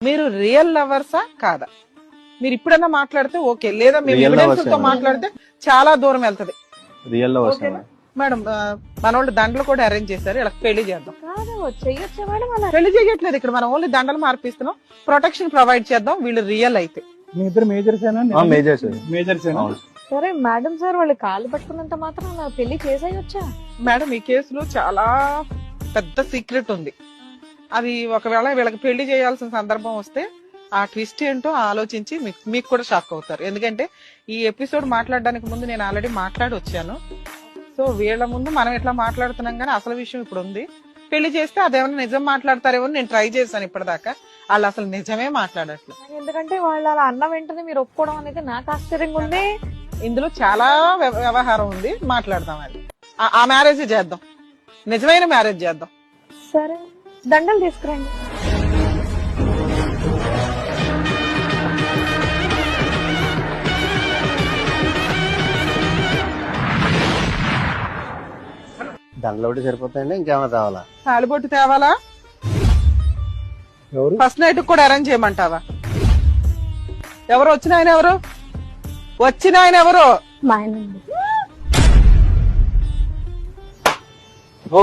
మీరు రియల్ లవర్సా కాదా? మీరు ఇప్పుడన్నా మాట్లాడితే ఓకే, లేదా మేము Real ఎవిడెన్స్ lovers తో ఏనా? మాట్లాడితే చాలా దూరం వెళ్తది. రియల్ లవర్స్ ఓకేనా? మేడం మనోళ్ళు దండలు కూడా అరేంజ్ చేశారు, ఇలా పెళ్లి చేద్దాం. కాదు చెయ్యొచ్చా మేడం అలా? పెళ్లి చేయట్లేదు ఇక్కడ, మనం ఓన్లీ దండలు మార్పిస్తున్నాం, ప్రొటెక్షన్ ప్రొవైడ్ చేద్దాం. వీళ్ళు రియల్ అయితే మీ ఇద్దరు మేజర్స్ మేజర్స్ మేజర్స్ సరే మేడం సార్ వాళ్ళు కాళ్ళు పట్టుకున్నంత మాత్రం అలా పెళ్లి చేసేయొచ్చా? మేడం ఈ కేసులో చాలా పెద్ద సీక్రెట్ ఉంది. అది ఒకవేళ వీళ్ళకి పెళ్లి చేయాల్సిన సందర్భం వస్తే ఆ ట్విస్ట్ ఏంటో ఆలోచించి మీకు కూడా షాక్ అవుతారు. ఎందుకంటే ఈ ఎపిసోడ్ మాట్లాడడానికి ముందు నేను ఆల్రెడీ మాట్లాడి వచ్చాను. సో వీళ్ళ ముందు మనం ఎట్లా మాట్లాడుతున్నాం కానీ అసలు విషయం ఇప్పుడు ఉంది. పెళ్లి చేస్తే అదేమన్నా నిజం మాట్లాడతారేమో నేను ట్రై చేశాను ఇప్పటిదాకా, వాళ్ళు అసలు నిజమే మాట్లాడట్లేదు. ఎందుకంటే వాళ్ళు అలా అన్న వెంటనే మీరు ఒప్పుకోవడం అనేది నాకు ఆశ్చర్యంగా ఉంది. ఇందులో చాలా వ్యవహారం ఉంది, మాట్లాడదాం. అది ఆ మ్యారేజ్ చేద్దాం, నిజమైన మ్యారేజ్ చేద్దాం. సరే దండలు తీసుకురండి. దండలు ఒకటి సరిపోతాయండి, ఇంకేమైనా కావాలా? తాళిబొట్టు తేవాలా? ఎవరు? ఫస్ట్ నైట్ కూడా అరేంజ్ చేయమంటావా? ఎవరు వచ్చిన ఆయన? ఎవరు వచ్చిన ఆయన? ఎవరు? మా ఆయన ఓ